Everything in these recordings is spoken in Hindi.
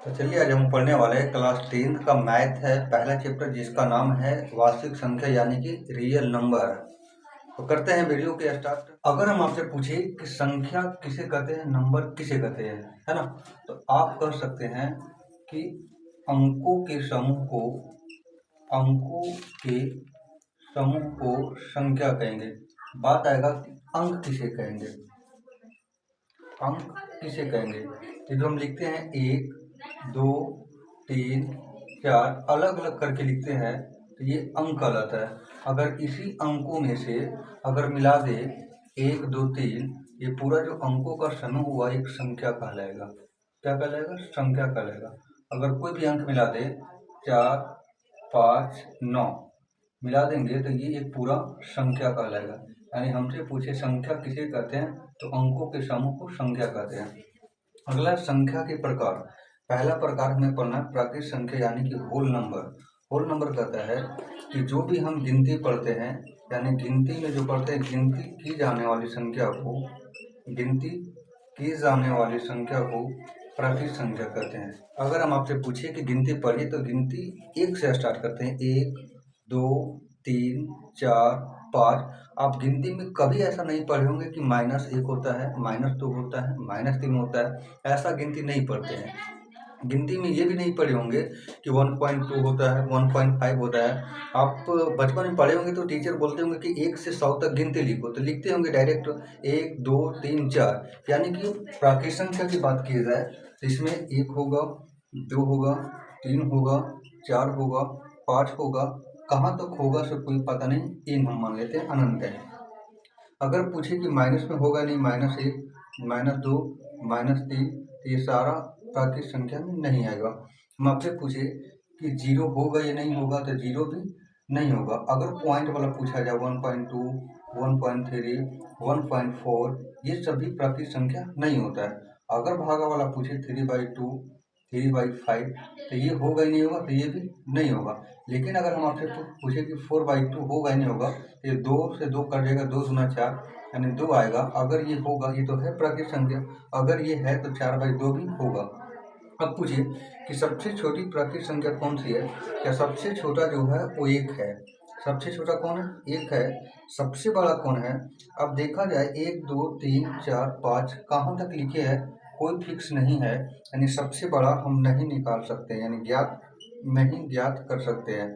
तो चलिए आज हम पढ़ने वाले हैं क्लास 10 का मैथ है पहला चैप्टर जिसका नाम है वास्तविक संख्या यानी कि रियल नंबर। तो करते हैं वीडियो के स्टार्ट। अगर हम आपसे पूछे कि संख्या किसे कहते हैं, नंबर किसे कहते हैं, है ना, तो आप कह सकते हैं कि अंकों के समूह को संख्या कहेंगे। बात आएगा कि अंक किसे कहेंगे, अंक किसे कहेंगे। तो जो हम लिखते हैं 1 2 3 4 अलग अलग करके लिखते हैं तो ये अंक कहलाता है। अगर इसी अंकों में से अगर मिला दे 1 2 3, ये पूरा जो अंकों का समूह हुआ एक संख्या कहलाएगा। क्या कहलाएगा? संख्या कहलाएगा। अगर कोई भी अंक मिला दे 4 5 9 मिला देंगे तो ये एक पूरा संख्या कहलाएगा। यानी हमसे पूछे संख्या किसे कहते हैं तो अंकों के समूह को संख्या कहते हैं। अगला संख्या के प्रकार। पहला प्रकार हमें पढ़ना है प्राकृत संख्या यानी कि होल नंबर। होल नंबर कहता है कि जो भी हम गिनती पढ़ते हैं यानी गिनती में जो पढ़ते हैं गिनती की जाने वाली संख्या को प्राकृत संख्या कहते हैं। अगर हम आपसे पूछे कि गिनती पढ़िए तो गिनती 1 से स्टार्ट करते हैं, 1 2 3 4 5। आप गिनती में कभी ऐसा नहीं पढ़े होंगे कि -1 होता है, -2 होता है, -3 होता है, ऐसा गिनती नहीं पढ़ते हैं। गिनती में ये भी नहीं पढ़े होंगे कि 1.2 होता है, 1.5 होता है। आप बचपन में पढ़े होंगे तो टीचर बोलते होंगे कि 1 से 100 तक गिनती लिखो, तो लिखते होंगे डायरेक्ट 1 2 3 4। यानी कि प्राकृत संख्या की बात की जाए तो इसमें 1 होगा, 2 होगा, 3 होगा, 4 होगा, 5 होगा, कहाँ तक होगा सो कोई पता नहीं, 3 हम मान लेते हैं, अनंत है। अगर पूछे कि माइनस में होगा नहीं, -1 -2 -3, तो ये सारा प्राकृत संख्या में नहीं आएगा। हम आपसे पूछे कि 0 होगा या नहीं होगा तो 0 भी नहीं होगा। अगर पॉइंट वाला पूछा जाए 1.2 1.3 1.4, ये सभी प्राकृत संख्या नहीं होता है। अगर भागा वाला पूछे 3/2 3/5 तो ये होगा ही नहीं होगा, तो ये भी नहीं होगा। लेकिन अगर हम आपसे पूछे कि 4/2 होगा ही नहीं होगा तो ये 2 से 2 कट जाएगा, 2 दूना 4 यानी 2 आएगा। अगर ये होगा, ये तो है प्राकृत संख्या, अगर ये है तो 4/2 भी होगा। अब पूछिए कि सबसे छोटी प्राकृत संख्या कौन सी है। क्या सबसे छोटा जो है वो 1 है। सबसे छोटा कौन है? 1 है। सबसे बड़ा कौन है? अब देखा जाए 1 2 3 4 5 कहाँ तक लिखे हैं कोई फिक्स नहीं है, यानी सबसे बड़ा हम नहीं निकाल सकते, यानी ज्ञात कर सकते हैं।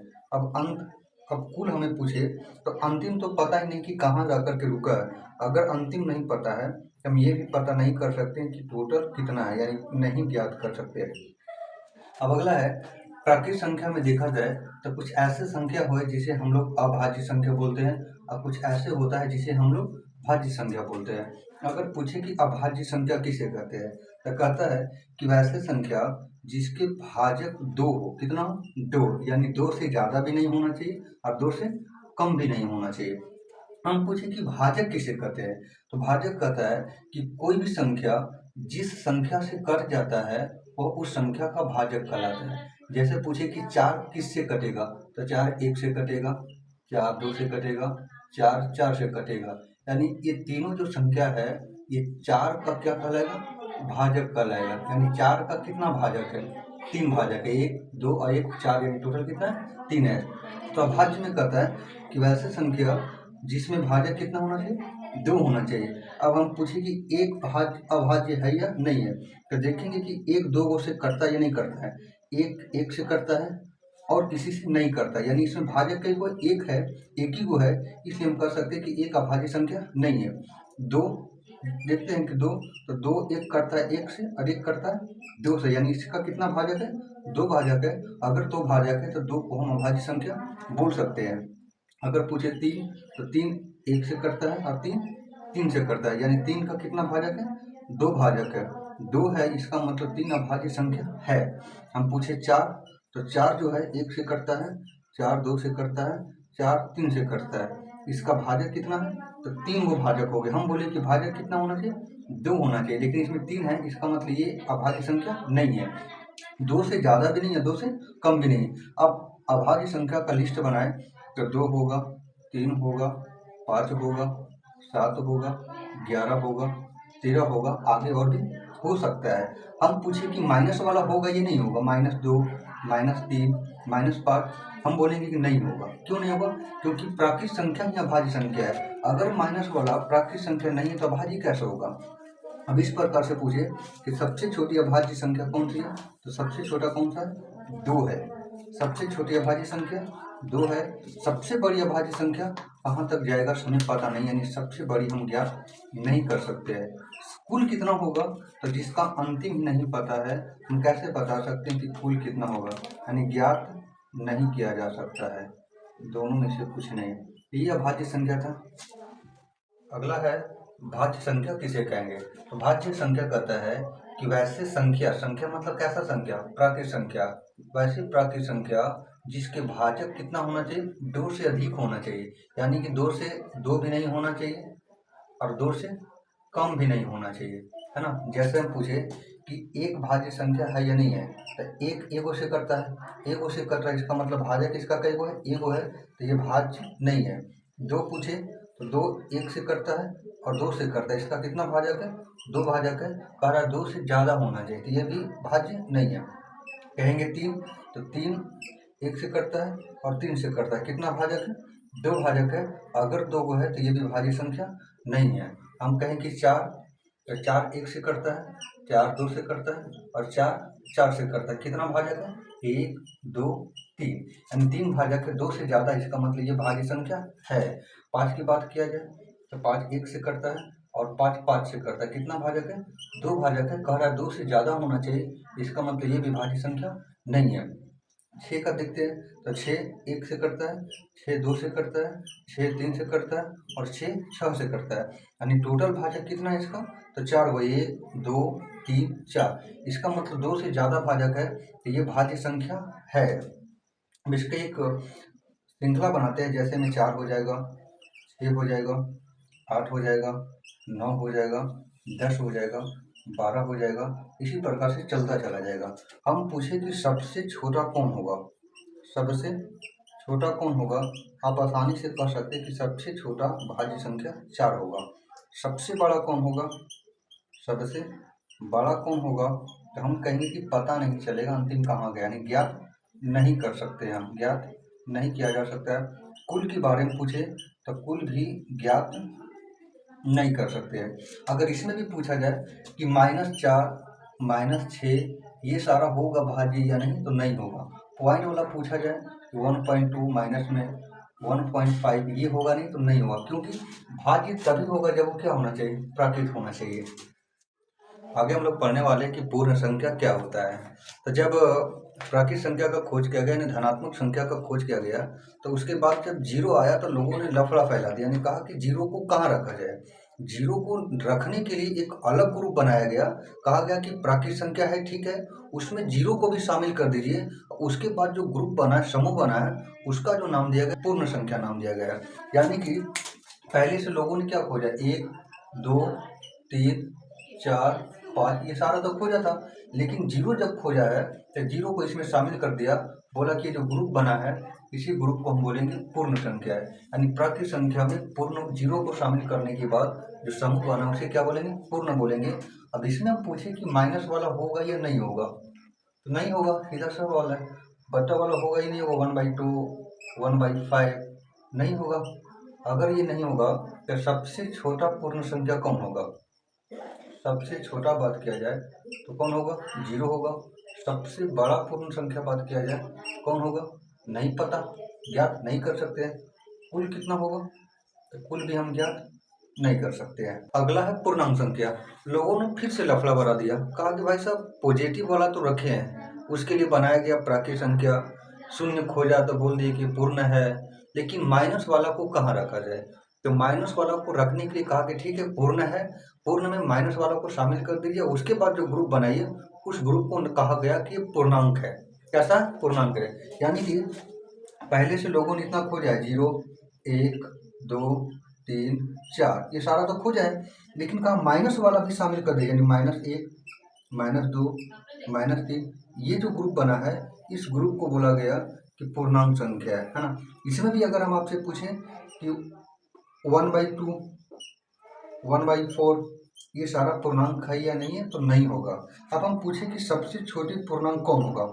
अब कुल हमें पूछे तो अंतिम तो पता ही नहीं कि कहाँ जाकर के रुका है। अगर अंतिम नहीं पता है तो हम ये भी पता नहीं कर सकते हैं कि टोटल कितना है, यानी नहीं ज्ञात कर सकते हैं। अब अगला है प्राकृत संख्या में देखा जाए तो कुछ ऐसे संख्या हो जिसे हम लोग अभाज्य संख्या बोलते हैं और कुछ ऐसे होता है जिसे हम लोग भाज्य संख्या बोलते हैं। अगर पूछे कि अभाज्य संख्या किसे कहते हैं तो कहता है कि वैसे संख्या जिसके भाजक 2 हो। कितना हो? 2, यानी 2 से ज़्यादा भी नहीं होना चाहिए और 2 से कम भी नहीं होना चाहिए। हम पूछे कि भाजक किसे कहते हैं तो भाजक कहता है कि कोई भी संख्या जिस संख्या से कट जाता है वह उस संख्या का भाजक कहलाता है। जैसे पूछे कि 4 किस से कटेगा तो 4 1 से कटेगा, 4 2 से कटेगा, 4 4 से कटेगा। यानी ये तीनों जो संख्या है ये 4 का क्या कहलाएगा? भाजक कहलाएगा। यानी 4 का कितना भाजक है? 3 भाजक है, 1 2 और 1 4, यानी टोटल कितना है? 3 है। तो अभाज्य में कहता है कि वैसे संख्या जिसमें भाजक कितना होना चाहिए? 2 होना चाहिए। अब हम पूछे कि एक अभाज्य है या नहीं है तो देखेंगे कि 1 2 गो से करता है या नहीं करता है। 1 से करता है और किसी से नहीं करता, यानी इसमें भाजक कई को 1 है, एक ही को है, इसलिए हम कह सकते हैं कि एक अभाज्य संख्या नहीं है। 2 देखते हैं कि 2, तो 2 1 करता है 1 से और 1 करता है 2 से, यानी इसका कितना भाजक है? 2 भाजक है। अगर 2 भाजक है तो 2 को हम अभाज्य संख्या बोल सकते हैं। अगर पूछे 3 तो 3 1 से करता है और 3 3 से करता है, यानी 3 का कितना भाजक है? 2 भाजक है। 2 है, इसका मतलब 3 अभाज्य संख्या है। हम पूछे 4 तो 4 जो है 1 से करता है, 4 2 से करता है, 4 3 से करता है, इसका भाजक कितना है? तो 3 वो भाजक हो गए। हम बोले कि भाजक कितना होना चाहिए? 2 होना चाहिए, लेकिन इसमें 3 है, इसका मतलब ये अभाज्य संख्या नहीं है। 2 से ज़्यादा भी नहीं है, 2 से कम भी नहीं। अब अभाज्य संख्या का लिस्ट बनाए तो 2 होगा, 3 होगा, 5 होगा, 7 होगा, 11 होगा, 13 होगा, आगे और भी हो सकता है। हम पूछे कि माइनस वाला होगा ये नहीं होगा, -2 -3 -5, हम बोलेंगे कि नहीं होगा। क्यों नहीं होगा? क्योंकि प्राकृत संख्या ही अभाज्य संख्या है। अगर माइनस वाला प्राकृत संख्या नहीं है तो अभाज्य कैसे होगा? अब इस प्रकार से पूछे कि सबसे छोटी अभाज्य संख्या कौन सी है, तो सबसे छोटा कौन सा है? 2 है। सबसे छोटी अभाज्य संख्या 2 है। सबसे बड़ी अभाज्य संख्या कहाँ तक जाएगा हमें पता नहीं, यानी सबसे बड़ी हम ज्ञात नहीं कर सकते हैं। कुल कितना होगा, तो जिसका अंतिम नहीं पता है हम कैसे बता सकते हैं कि कुल कितना होगा, यानी ज्ञात नहीं किया जा सकता है। दोनों में से कुछ नहीं। ये अभाज्य संख्या था। अगला है भाज्य संख्या किसे कहेंगे? तो भाज्य संख्या कहता है कि वैसे संख्या, संख्या मतलब कैसा संख्या? प्राकृत संख्या। वैसी प्राकृत संख्या जिसके भाजक कितना होना चाहिए? 2 से अधिक होना चाहिए, यानी कि 2 से 2 भी नहीं होना चाहिए और 2 से कम भी नहीं होना चाहिए, है ना। जैसे हम पूछे कि एक भाज्य संख्या है या नहीं है, तो एक एगो से करता है, एगो से कर रहा है, इसका मतलब भाजक इसका कई गो है? एगो है, तो ये भाज्य नहीं है। 2 पूछे तो 2 एक से करता है और 2 से करता है, इसका कितना भाजक है? 2 भाजक है। कह रहा 2 से ज़्यादा होना चाहिए, तो ये भी भाज्य नहीं है। कहेंगे 3, तो 3 एक से करता है और 3 से करता है, कितना भाजक है? 2 भाजक है। अगर 2 गो है तो ये भी भाज्य संख्या नहीं है। हम कहें कि 4, तो 4 एक से करता है, 4 2 से करता है और 4 4 से करता है, कितना भाजक है? 1 2 3, यानी 3 भाजक है। 2 से ज़्यादा, इसका मतलब ये भाज्य संख्या है। 5 की बात किया जाए तो 5 एक से करता है और 5 5 से करता है, कितना भाजक है? 2 भाजक है। कह रहा है 2 से ज़्यादा होना चाहिए, इसका मतलब ये भी भाज्य संख्या नहीं है। 6 का देखते हैं, तो 6 एक से करता है, 6 2 से करता है, 6 3 से करता है और 6 6 से करता है, यानी टोटल भाजक कितना है इसका? तो 4 गो, 1 2 3 4, इसका मतलब 2 से ज़्यादा भाजक है, तो ये भाज्य संख्या है। अब इसके एक श्रृंखला बनाते हैं, जैसे में 4 हो जाएगा, 6 हो जाएगा, 8 हो जाएगा, 9 हो जाएगा, 10 हो जाएगा, 12 हो जाएगा, इसी प्रकार से चलता चला जाएगा। हम पूछे कि सबसे छोटा कौन होगा? सबसे छोटा कौन होगा? आप आसानी से कह सकते हैं कि सबसे छोटा भाज्य संख्या 4 होगा। सबसे बड़ा कौन होगा? सबसे बड़ा कौन होगा? तो हम कहेंगे कि पता नहीं चलेगा अंतिम कहाँ गया, यानी ज्ञात नहीं कर सकते हैं, हम ज्ञात नहीं किया जा सकता है। कुल के बारे में पूछे तो कुल भी ज्ञात नहीं कर सकते हैं। अगर इसमें भी पूछा जाए कि -4 -6 ये सारा होगा भाज्य या नहीं, तो नहीं होगा। पॉइंट वाला पूछा जाए कि 1.2 माइनस में 1.5 ये होगा नहीं, तो नहीं होगा, क्योंकि भाज्य तभी होगा जब वो क्या होना चाहिए? प्राकृत होना चाहिए। आगे हम लोग पढ़ने वाले हैं कि पूर्ण संख्या क्या होता है। तो जब प्राकृत संख्या का खोज किया गया, यानी धनात्मक संख्या का खोज किया गया, तो उसके बाद जब जीरो आया तो लोगों ने लफड़ा फैला दिया, यानी कहा कि जीरो को कहाँ रखा जाए। जीरो को रखने के लिए एक अलग ग्रुप बनाया गया। कहा गया कि प्राकृत संख्या है, ठीक है, उसमें जीरो को भी शामिल कर दीजिए। उसके बाद जो ग्रुप बना है, समूह बना है, उसका जो नाम दिया गया पूर्ण संख्या नाम दिया गया। यानी कि पहले से लोगों ने क्या खोजा? 1 2 3 4 5 ये सारा तो खोजा था, लेकिन जीरो जब खोजा है तो जीरो को इसमें शामिल कर दिया। बोला कि जो ग्रुप बना है इसी ग्रुप को हम बोलेंगे पूर्ण संख्या है, यानी प्राकृत संख्या में पूर्ण जीरो को शामिल करने के बाद जो समूह बना उसे क्या बोलेंगे? पूर्ण बोलेंगे। अब इसमें हम पूछे कि माइनस वाला होगा या नहीं होगा, तो नहीं होगा, सीधा सा वाला है। बटा वाला होगा ही नहीं होगा, 1/2 1/5 नहीं होगा। अगर ये नहीं होगा तो सबसे छोटा पूर्ण संख्या कौन होगा? सबसे छोटा बात किया जाए तो कौन होगा? जीरो होगा। सबसे बड़ा पूर्ण संख्या बात किया जाए कौन होगा? नहीं पता, ज्ञात नहीं कर सकते हैं। कुल कितना होगा? तो कुल भी हम ज्ञात नहीं कर सकते हैं। अगला है पूर्णांक संख्या। लोगों ने फिर से लफड़ा बना दिया, कहा कि भाई साहब पॉजिटिव वाला तो रखे हैं, उसके लिए बनाया गया प्राकृत संख्या। शून्य खोजा तो बोल दिए कि पूर्ण है, लेकिन माइनस वाला को कहाँ रखा जाए? तो माइनस वाला को रखने के लिए कहा कि ठीक है पूर्ण है, पूर्ण में माइनस वाला को शामिल कर दीजिए। उसके बाद जो ग्रुप बनाइए उस ग्रुप को कहा गया कि पूर्णांक है। कैसा? पूर्णांक है। यानी कि पहले से लोगों ने इतना खोजा है, 0 1 2 3 4 ये सारा तो खोजा है, लेकिन कहा माइनस वाला भी शामिल कर दिया, यानी -1 -2 -3 ये जो ग्रुप बना है इस ग्रुप को बोला गया कि पूर्णांक संख्या है ना। इसमें भी अगर हम आपसे पूछें कि 1/2 1/4 ये सारा पूर्णांक है या नहीं है, तो नहीं होगा। अब हम पूछे कि सबसे छोटी पूर्णांक कौन होगा,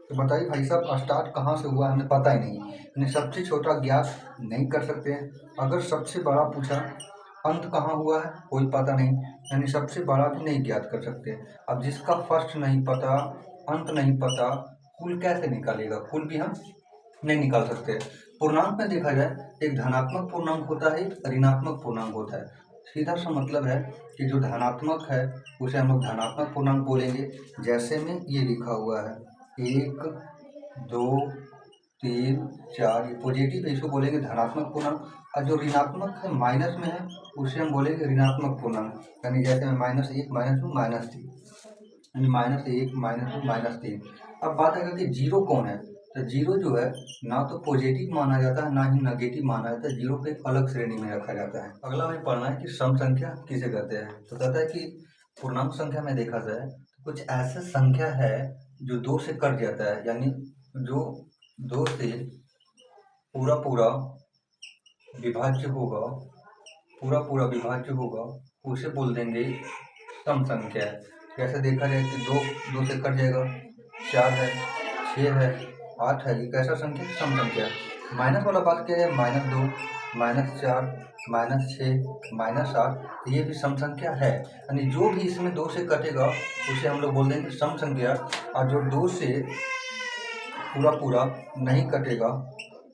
तो बताइए भाई साहब स्टार्ट कहाँ से हुआ हमें पता ही नहीं, यानी सबसे छोटा ज्ञात नहीं कर सकते हैं। अगर सबसे बड़ा पूछा अंत कहाँ हुआ है कोई पता नहीं, यानी सबसे बड़ा भी नहीं ज्ञात कर सकते। अब जिसका फर्स्ट नहीं पता, अंत नहीं पता, कुल कैसे निकालेगा, कुल भी हम नहीं निकाल सकते। पूर्णांक में देखा जाए एक धनात्मक पूर्णांक होता है, एक ऋणात्मक पूर्णांक होता है। सीधा सा मतलब है कि जो धनात्मक है उसे हम लोग धनात्मक पूर्णांक बोलेंगे, जैसे में ये लिखा हुआ है 1 2 3 4, ये पॉजिटिव है, इसको बोलेंगे धनात्मक पूर्णांक। और जो ऋणात्मक है माइनस में है उसे हम बोलेंगे ऋणात्मक पूर्णांक, यानी जैसे में -1 -2 -3, यानी -1 -2 -3। अब बात है कि जीरो कौन है, तो जीरो जो है ना तो पॉजिटिव माना जाता है ना ही नेगेटिव माना जाता है, जीरो को एक अलग श्रेणी में रखा जाता है। अगला हमें पढ़ना है कि सम संख्या किसे कहते हैं। तो कहता है कि पूर्णांक संख्या में देखा जाए तो कुछ ऐसे संख्या है जो 2 से कट जाता है, यानी जो 2 से पूरा पूरा विभाज्य होगा, पूरा पूरा विभाज्य होगा, उसे बोल देंगे सम संख्या है। जैसे देखा जाए कि 2 से कट जाएगा, 4 है, 6 है, 8 है, ये कैसा संख्या, सम संख्या। माइनस वाला बात किया जाए -2 -4 -6 -8, ये भी सम संख्या है, यानी जो भी इसमें 2 से कटेगा उसे हम लोग बोल देंगे सम संख्या। और जो 2 से पूरा पूरा नहीं कटेगा,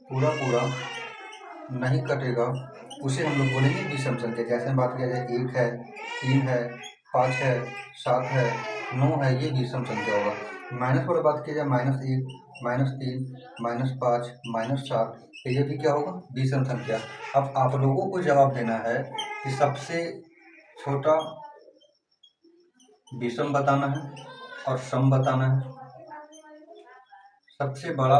पूरा पूरा नहीं कटेगा, उसे हम लोग बोलेंगे विषम संख्या। जैसे बात किया जाए 1 है, 3 है, 5 है, 7 है, 9 है, ये विषम संख्या होगा। माइनस वाला बात किया जाए -1 -3 -5 -7, तो ये भी क्या होगा, विषम संख्या। अब आप लोगों को जवाब देना है कि सबसे छोटा विषम बताना है और सम बताना है, सबसे बड़ा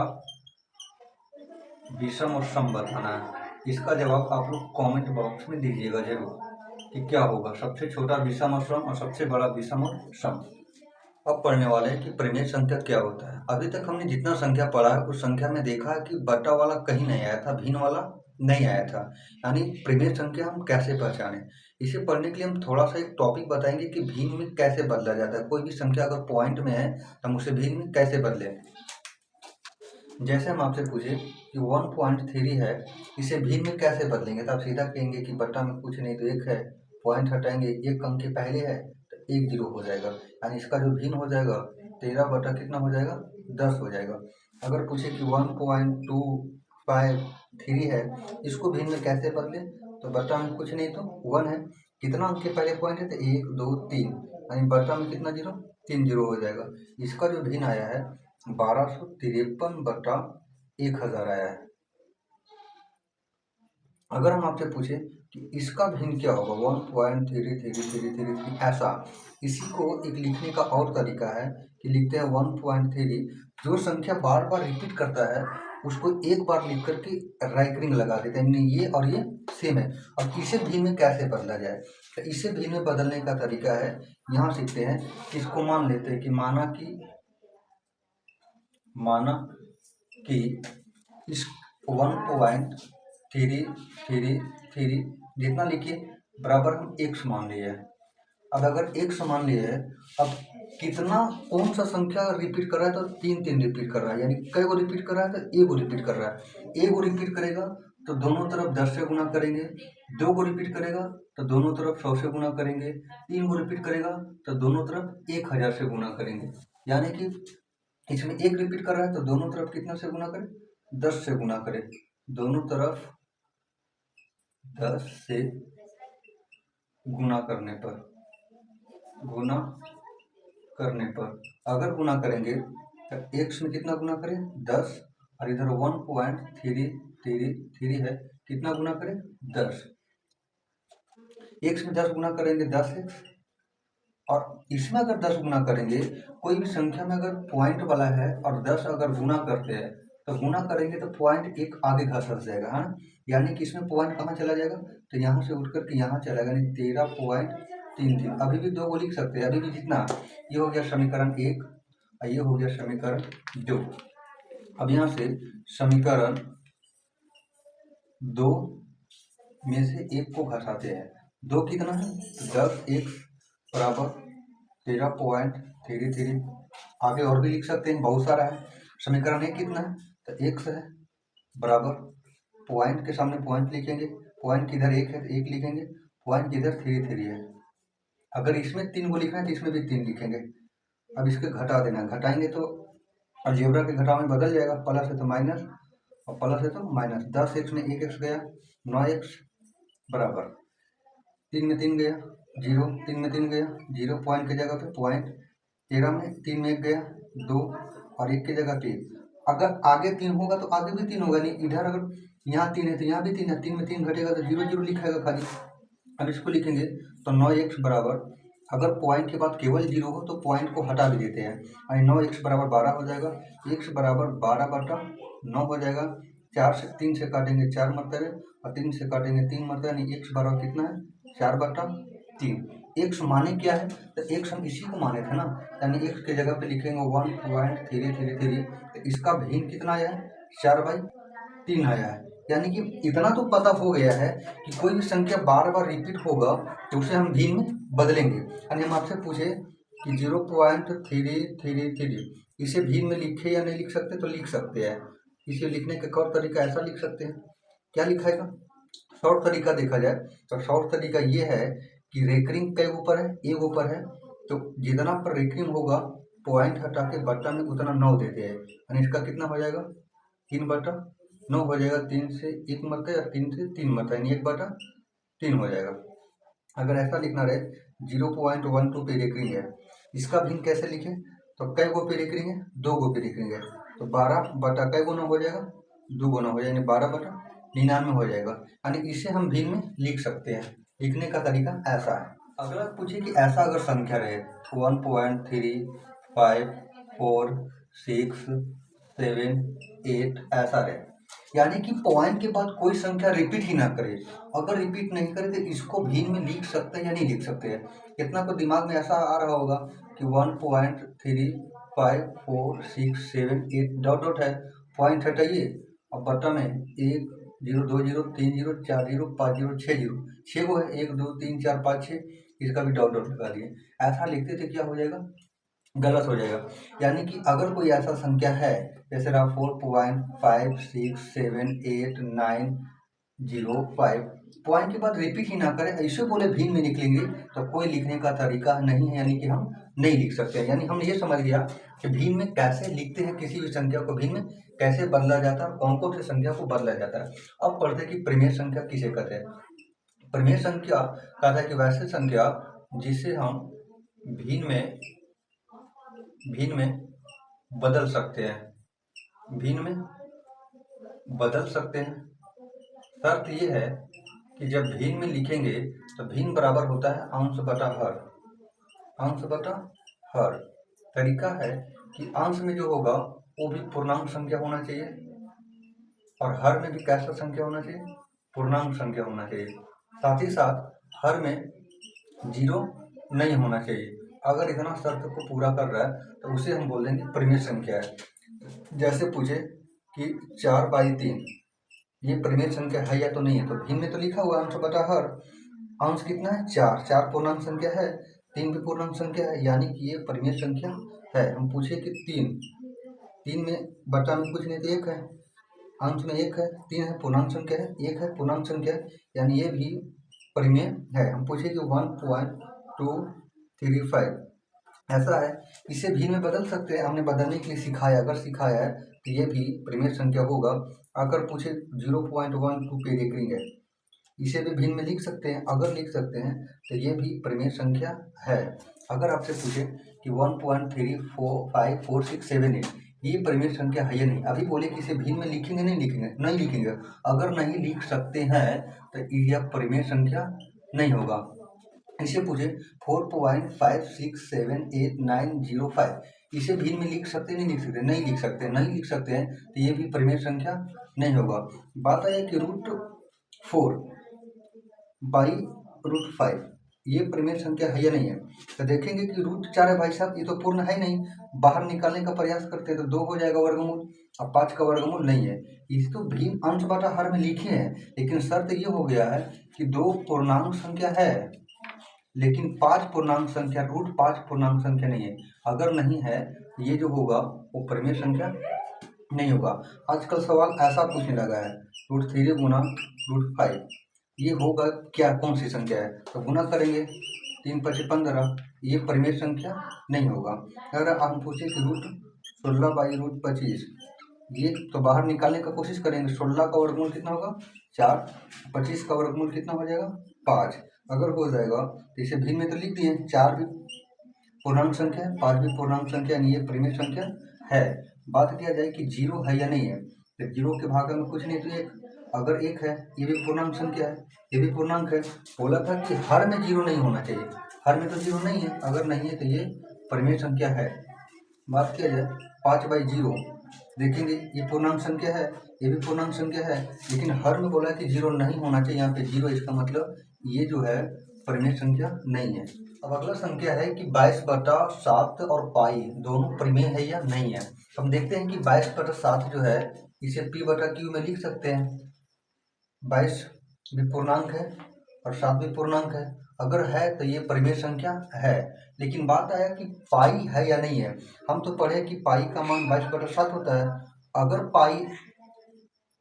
विषम और सम बताना है। इसका जवाब आप लोग कमेंट बॉक्स में दीजिएगा जरूर कि क्या होगा, सबसे छोटा विषम और सम और सबसे बड़ा विषम और सम। अब पढ़ने वाले हैं कि परिमेय संख्या क्या होता है। अभी तक हमने जितना संख्या पढ़ा है उस संख्या में देखा है कि बटा वाला कहीं नहीं आया था, भिन्न वाला नहीं आया था, यानी परिमेय संख्या हम कैसे पहचाने। इसे पढ़ने के लिए हम थोड़ा सा एक टॉपिक बताएंगे कि भिन्न में कैसे बदला जाता है। कोई भी संख्या अगर पॉइंट में है तो हम उसे भिन्न में कैसे बदलें। जैसे हम आपसे पूछे कि 1.3 है, इसे भिन्न में कैसे बदलेंगे, तो आप सीधा कहेंगे कि बटा में कुछ नहीं तो 1 है, पॉइंट हटाएंगे, एक अंक के पहले है तो 1 जीरो हो जाएगा, यानी इसका जो भिन्न हो जाएगा 13 बटा कितना हो जाएगा, 10 हो जाएगा। अगर पूछे कि 1.253 है, इसको भिन्न में कैसे बदले, तो बटा में कुछ नहीं तो 1 है, कितना अंक के पहले पॉइंट है तो 1 2 3, यानी बटा में कितना जीरो, 3 जीरो हो जाएगा। इसका जो भिन्न आया है 1253 बटा 1000 आया है। अगर हम आपसे पूछे कि इसका भिन्न क्या होगा 1.3333 ऐसा, इसी को एक लिखने का और तरीका है कि लिखते हैं 1.3, जो संख्या बार बार रिपीट करता है उसको एक बार लिख करके रैंकिंग लगा देते हैं, ये और ये सेम है। अब इसे भिन्न में कैसे बदला जाए, तो इसे भिन्न में बदलने का तरीका है, यहाँ सीखते हैं कि इसको मान लेते हैं कि माना कि इस 1.333 जितना लिखिए बराबर हम x मान लिए है। अब अगर x मान लिए है, अब कितना कौन सा संख्या रिपीट कर रहा है, तो 3 रिपीट कर रहा है, यानी कई गो रिपीट कर रहा है, तो एक गो रिपीट कर रहा है। एक गो रिपीट करेगा तो दोनों तरफ 10 से गुना करेंगे, 2 गो रिपीट करेगा तो दोनों तरफ 100 से गुना करेंगे, 3 गो रिपीट करेगा तो दोनों तरफ 1000 से गुना करेंगे। यानी कि इसमें एक रिपीट कर रहा है तो दोनों तरफ कितना से गुना करें, 10 से गुना करें, दोनों तरफ 10 से गुना करने पर अगर गुना करेंगे तो x में कितना गुना करें, 10, और इधर 1.333 है, कितना गुना करें, 10। x में 10 गुना करेंगे 10x, और इसमें अगर 10 गुना करेंगे, कोई भी संख्या में अगर पॉइंट वाला है और 10 अगर गुना करते हैं तो गुना करेंगे तो पॉइंट एक आगे घसट जाएगा, है ना, यानी कि इसमें पॉइंट कहाँ चला जाएगा, तो यहाँ से उठ करके यहाँ चला जाएगा, यानी 13.33। अभी भी 2 को लिख सकते हैं, अभी भी जितना, ये हो गया समीकरण 1 और ये हो गया समीकरण 2। अब यहाँ से समीकरण 2 में से 1 को घटाते हैं, 2 कितना है? 10x बराबर 13.33। आगे और भी लिख सकते हैं, बहुत सारा है। समीकरण एक कितना है? तो x है बराबर, पॉइंट के सामने पॉइंट लिखेंगे, पॉइंट किधर एक है तो एक लिखेंगे, पॉइंट किधर 33 है। अगर इसमें 3 को लिखना है तो इसमें भी 3 लिखेंगे। अब इसके घटा देना, घटाएंगे तो अलजेब्रा के घटाव में बदल जाएगा, प्लस है तो माइनस और प्लस है तो माइनस। 10x में 1x गया, 9x बराबर 3 में 3 गया 0, 3 में 3 गया 0, पॉइंट की जगह पे पॉइंट, 13 में 3 में 1 गया 2 और 1 की जगह पे 1। अगर आगे 3 होगा तो आगे भी 3 होगा, नहीं इधर अगर यहाँ 3 है तो यहाँ भी 3 है, 3 में 3 घटेगा तो 0 0 लिखाएगा खाली। अब इसको लिखेंगे तो 9x बराबर, अगर पॉइंट के बाद केवल 0 हो तो पॉइंट को हटा भी देते हैं, यानी 9x बराबर 12 हो जाएगा। x बराबर 12/9 हो जाएगा। 4 से 3 से काटेंगे 4 मरतबे और 3 से काटेंगे 3 मरतबे, यानी x बराबर कितना है? 4/3। x माने क्या है? तो x हम इसी को माने थे ना, यानी x के जगह पे लिखेंगे 1.333। तो इसका भिन्न कितना आया है? 4/3 आया है। यानी कि इतना तो पता हो गया है कि कोई भी संख्या बार बार रिपीट होगा तो उसे हम भिन्न में बदलेंगे। यानी हम आपसे पूछे कि 0.333 इसे भिन्न में लिखे या नहीं लिख सकते, तो लिख सकते हैं। इसे लिखने का एक और तरीका ऐसा लिख सकते हैं, क्या लिखाएगा? शॉर्ट तरीका देखा जाए तो शॉर्ट तरीका ये है कि रेकरिंग कई ऊपर है, एक ऊपर है, तो जितना पर रेकरिंग होगा पॉइंट हटा के बट्टा में उतना 9 देते हैं, यानी इसका कितना हो जाएगा? 3/9 हो जाएगा। 3 से 1 मरता है और 3 से 3 मरता है, यानी 1/3 हो जाएगा। अगर ऐसा लिखना रहे 0.12 पे रेकरिंग है, इसका भिन्न कैसे लिखें? तो कई गो पे रेकरिंग है? 2 गो पे रेकरिंग है, तो 12 बटा कई गुना हो जाएगा? 2 गुना हो जाएगा, यानी 12/99 हो जाएगा। यानी इसे हम भिन्न में लिख सकते हैं। लिखने का तरीका ऐसा है। अगला पूछे कि ऐसा अगर संख्या रहे 1.3, 5, 4, 6, 7, ऐसा रहे, यानी कि पॉइंट के बाद कोई संख्या रिपीट ही ना करे। अगर रिपीट नहीं करे तो इसको भिन्न में लिख सकते हैं या नहीं लिख सकते हैं? कितना को दिमाग में ऐसा आ रहा होगा कि 1.3, 5, 4, 6, 7, 8 डॉट डॉट है, पॉइंट हटाइए और बटा में 1 0 2 0 3 0 4 0 5 0 6 0, 6 गो है, 1 2 3 4 5 6, इसका भी डॉट डॉट लगा दिए। ऐसा लिखते थे क्या हो जाएगा? गलत हो जाएगा। यानी कि अगर कोई ऐसा संख्या है जैसे रहा 4.5 6 7 8 9 0 5, पॉइंट के बाद रिपीट ही ना करें, ऐसे बोले भिन्न में निकलेंगे तो कोई लिखने का तरीका नहीं है, यानी कि हम नहीं लिख सकते। यानी हम ये समझ गया कि भिन्न में कैसे लिखते हैं, किसी भी संख्या को भिन्न में कैसे बदला जाता है, कौन कौन सी संख्या को बदला जाता है। अब पढ़ते कि परिमेय संख्या किसे कहते हैं। परिमेय संख्या कहता है कि वैसे संख्या जिसे हम भिन्न में बदल सकते हैं, भिन्न में बदल सकते हैं। शर्त ये है कि जब भिन्न में लिखेंगे तो भिन्न बराबर होता है अंश बटा हर, अंश बटा हर। तरीका है कि अंश में जो होगा वो भी पूर्णांक संख्या होना चाहिए और हर में भी कैसा संख्या होना चाहिए? पूर्णांक संख्या होना चाहिए। साथ ही साथ हर में 0 नहीं होना चाहिए। अगर इतना शर्त को पूरा कर रहा है तो उसे हम बोल देंगे परिमेय संख्या है। जैसे पूछे कि 4/3 ये परिमेय संख्या है या तो नहीं है, तो भिन्न में तो लिखा हुआ अंश बटा हर। अंश कितना है? 4, 4 पूर्णांक संख्या है, 3 भी पूर्णांक संख्या है, यानी कि ये परिमेय संख्या है। हम पूछे कि 3 में बटा में कुछ नहीं तो 1 है, अंश में 1 है, 3 है पूर्णांक संख्या है, 1 है पूर्णांक संख्या है, यानी ये भी परिमेय है। हम पूछे कि 1.235 ऐसा है, इसे भिन्न में बदल सकते हैं, हमने बदलने के लिए सिखाया। अगर सिखाया है तो ये भी परिमेय संख्या होगा। अगर पूछे 0.12 पे रेकरिंग है, इसे भी भिन्न में लिख सकते हैं। अगर लिख सकते हैं तो ये भी परिमेय संख्या है। अगर आपसे पूछे कि 1.3454678 ये परिमेय संख्या है या नहीं, अभी बोले कि इसे भिन्न में लिखेंगे नहीं लिखेंगे? नहीं लिखेंगे। अगर नहीं लिख सकते हैं तो यह परिमेय संख्या नहीं होगा। इसे पूछे 4.567890 इसे भिन्न में लिख सकते नहीं लिख सकते? नहीं लिख सकते। नहीं लिख सकते हैं तो ये भी परिमेय संख्या नहीं होगा। बात है कि √4/√5 ये परिमेय संख्या है या नहीं है। तो देखेंगे कि √4 है भाई साहब, ये तो पूर्ण है नहीं, बाहर निकालने का प्रयास करते हैं तो 2 हो जाएगा वर्गमूल, अब 5 का वर्गमूल नहीं है। इस तो भिन्न अंश बटा हर में लिखे हैं, लेकिन शर्त ये हो गया है कि 2 पूर्णांक संख्या है लेकिन 5 पूर्णांक संख्या, √5 पूर्णांक संख्या नहीं है। अगर नहीं है ये जो होगा वो परिमेय संख्या नहीं होगा। आजकल सवाल ऐसा पूछने लगा है, √3 गुना √5 ये होगा क्या, कौन सी संख्या है, तो गुना करेंगे 3 × 5 = 15, ये परिमेय संख्या नहीं होगा। अगर हम पूछे कि √16/√25 ये तो बाहर निकालने का कोशिश करेंगे, 16 का वर्गमूल कितना होगा 4, 25 का वर्गमूल कितना हो जाएगा 5। अगर हो जाएगा तो इसे भिन्न में तो लिख दिए, 4 भी पूर्णांक संख्या है, 5 भी पूर्णांक संख्या, यानी ये परिमेय संख्या है। बात किया जाए कि 0 है या नहीं है, तो 0 के भाग में कुछ नहीं तो 1, अगर 1 है ये भी पूर्णांक संख्या है, ये भी पूर्णांक है। बोला था कि हर में 0 नहीं होना चाहिए, हर में तो 0 नहीं है, अगर नहीं है तो ये परिमेय संख्या है। बात किया जाए 5/0, देखेंगे ये पूर्णांक संख्या है, ये भी पूर्णांक संख्या है, लेकिन हर में बोला कि 0 नहीं होना चाहिए, यहाँ पे 0, इसका मतलब ये जो है परिमेय संख्या नहीं है। अब अगला संख्या है कि 22/7 और पाई दोनों परिमेय है या नहीं है। हम देखते हैं कि 22/7 जो है इसे p/q में लिख सकते हैं, 22 भी पूर्णांक है और 7 भी पूर्णांक है, अगर है तो ये परिमेय संख्या है। लेकिन बात आया कि पाई है या नहीं है। हम तो पढ़े कि पाई का मान 22/7 होता है, अगर पाई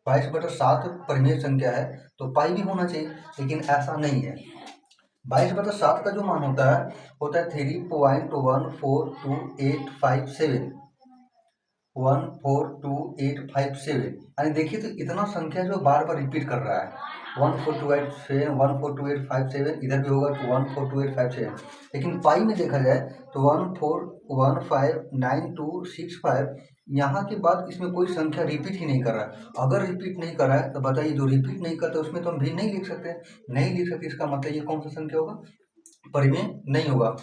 22/7 परिमेय संख्या है तो पाई भी होना चाहिए, लेकिन ऐसा नहीं है। 22/7 का जो मान होता है 3.14285 142,857, यानी देखिए तो इतना संख्या जो बार बार रिपीट कर रहा है, 14287 142,857, इधर भी होगा तो 142,857, लेकिन पाई में देखा जाए तो 14159,265, यहाँ के बाद इसमें कोई संख्या रिपीट ही नहीं कर रहा है। अगर रिपीट नहीं कर रहा है तो बताइए, जो रिपीट नहीं करता उसमें तो हम भी नहीं लिख सकते, नहीं लिख सकते, इसका मतलब ये कौन सा संख्या होगा, परिमेय नहीं होगा।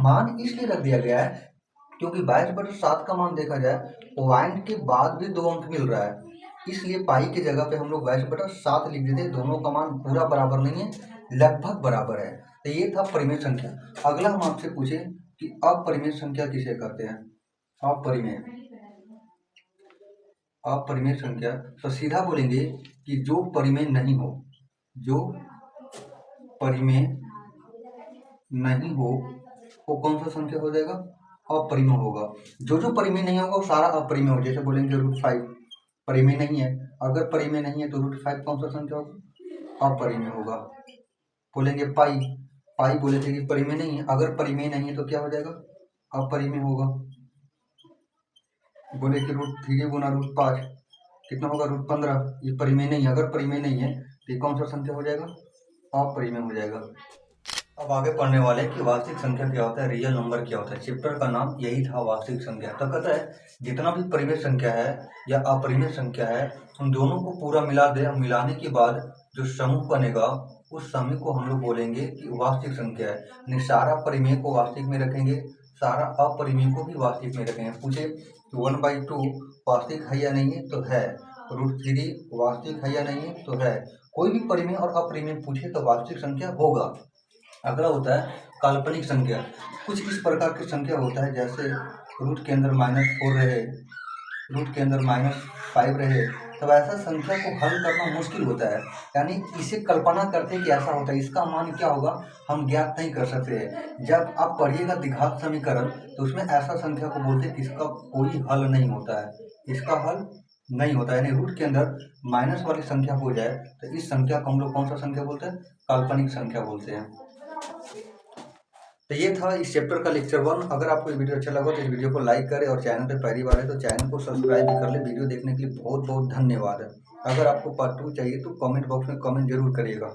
मान इसलिए रख दिया गया है क्योंकि 22/7 का मान देखा जाए पॉइंट के बाद भी 2 अंक मिल रहा है, इसलिए पाई की जगह पे हम लोग 22/7 लिख देते, दोनों का मान पूरा बराबर नहीं है, लगभग बराबर है। तो ये था परिमेय संख्या। अगला हम आपसे पूछे कि अपरिमेय संख्या किसे कहते हैं। अपरिमेय संख्या तो सीधा बोलेंगे कि जो परिमेय नहीं हो, जो परिमेय नहीं हो वो कौन सा संख्या हो जाएगा, अपरिमेय होगा। जो परिमेय नहीं होगा वो सारा अपरिमेय होगा। जैसे बोलेंगे √5 परिमेय नहीं है, अगर परिमेय नहीं है तो √5 कौन सा संख्या होगा, अपरिमेय होगा। बोलेंगे पाई बोले थे कि परिमेय नहीं है, अगर परिमेय नहीं है तो क्या हो जाएगा, अपरिमेय होगा। बोले कि √3 गुना √5 कितना होगा, √15, ये परिमेय नहीं है, अगर परिमेय नहीं है तो ये कौन सा संख्या हो जाएगा, अपरिमेय हो जाएगा। अब आगे पढ़ने वाले कि वास्तविक संख्या क्या होता है, रियल नंबर क्या होता है। चैप्टर का नाम यही था, वास्तविक संख्या। तो कहता है जितना भी परिमेय संख्या है या अपरिमेय संख्या है, उन दोनों को पूरा मिला दे, मिलाने के बाद जो समूह बनेगा उस समूह को हम लोग बोलेंगे कि वास्तविक संख्या है। यानी सारा परिमेय को वास्तविक में रखेंगे, सारा अपरिमेय को भी वास्तविक में रखेंगे। पूछे 1/2 वास्तविक है या नहीं है, तो है। √3 वास्तविक है या नहीं है, तो है। कोई भी परिमेय और अपरिमेय पूछे तो वास्तविक संख्या होगा। अगला होता है काल्पनिक संख्या। कुछ इस प्रकार की संख्या होता है, जैसे रूट के अंदर -4 रहे, रूट के अंदर -5 रहे, तब ऐसा संख्या को हल करना मुश्किल होता है। यानी इसे कल्पना करते हैं कि ऐसा होता है, इसका मान क्या होगा हम ज्ञात नहीं कर सकते हैं। जब आप पढ़िएगा द्विघात समीकरण तो उसमें ऐसा संख्या को बोलते हैं कि इसका कोई हल नहीं होता है, इसका हल नहीं होता है। यानी रूट के अंदर माइनस वाली संख्या हो जाए तो इस संख्या को हम लोग कौन सा संख्या बोलते हैं, काल्पनिक संख्या बोलते हैं। तो ये था इस चैप्टर का लेक्चर 1। अगर आपको ये वीडियो अच्छा लगा तो इस वीडियो को लाइक करें, और चैनल पे पहली बार है तो चैनल को सब्सक्राइब भी कर ले। वीडियो देखने के लिए बहुत बहुत धन्यवाद। अगर आपको पार्ट 2 चाहिए तो कमेंट बॉक्स में कमेंट जरूर करिएगा।